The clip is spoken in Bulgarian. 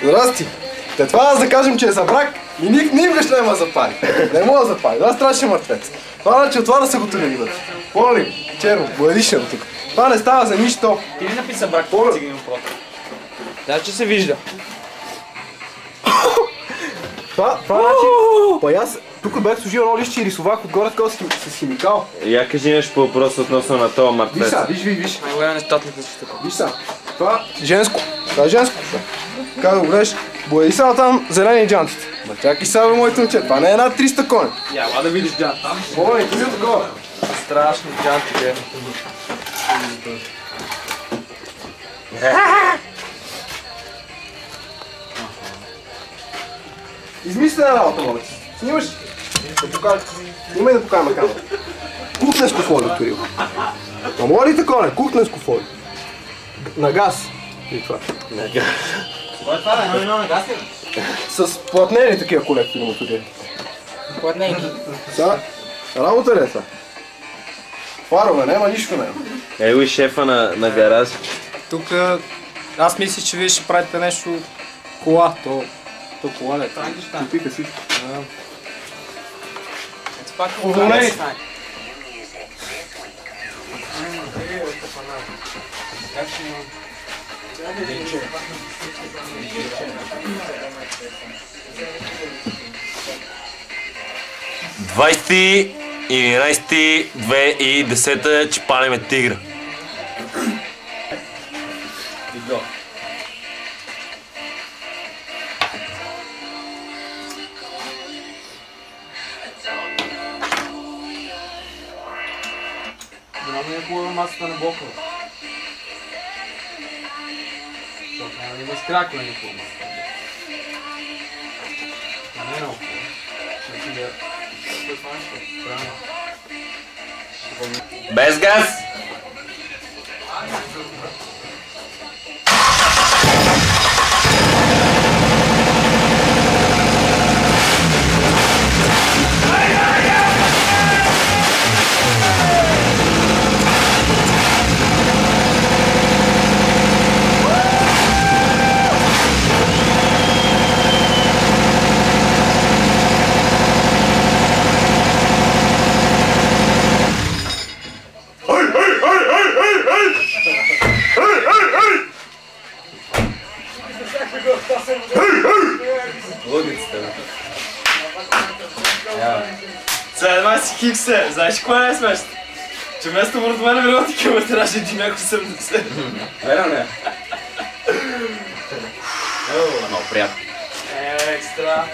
Здрасти! Те това да кажем, че е за брак и никогаш няма да запали. Не мога да запали, това страшно мъртвец. Това значи отваря са готови вътре. Поли, черно, боядишено тук. Това не става за нищо. Ти ли написа брак, си ги има просто? Да, че се вижда. Това значи... Па аз тук бях сложил едно лище и рисувах отгоре такова с химикал. Я кажи нещо по въпрос относно на това мъртвец. Виж са, виж. Най-голяма нещатната си така. Виж са, това женско. Това е женско. Как да го гледаш? Бояди са там зелени джантите. Ма чакай сега, бе, моите момче, това не е една 300 коня. Яла да видиш джант. Боли, ти си такова. Страшни джантите. Измислена работа, моля. Снимаш? Да покажа. Снимай да покажа на камера. Кухненско фолио, Кирил. А моля ли такова? Кухненско фолио. На газ. И това. На газ. Кой е това? Едно на газ ли? С платнени такива колектори мотори. Платненки. Сега, работа ли е това? Фарове, няма нищо няма. Его и шефа на гараж. Тук аз мисля, че вие ще правите нещо кола. То кола ли е? Пика всичко. Уволнени. Двайсти, 11, 2010, че палиме тигра. Да, ми е хубава масата на блока. Защото няма да има изкракване по масата. Това не е много хубаво. Ще да... Без газ! Сега си хиксе, знаеш кое е смешно? Че вместо мъртвена минути километражи ти някой 80. Верно не? Много приятно. Екстра.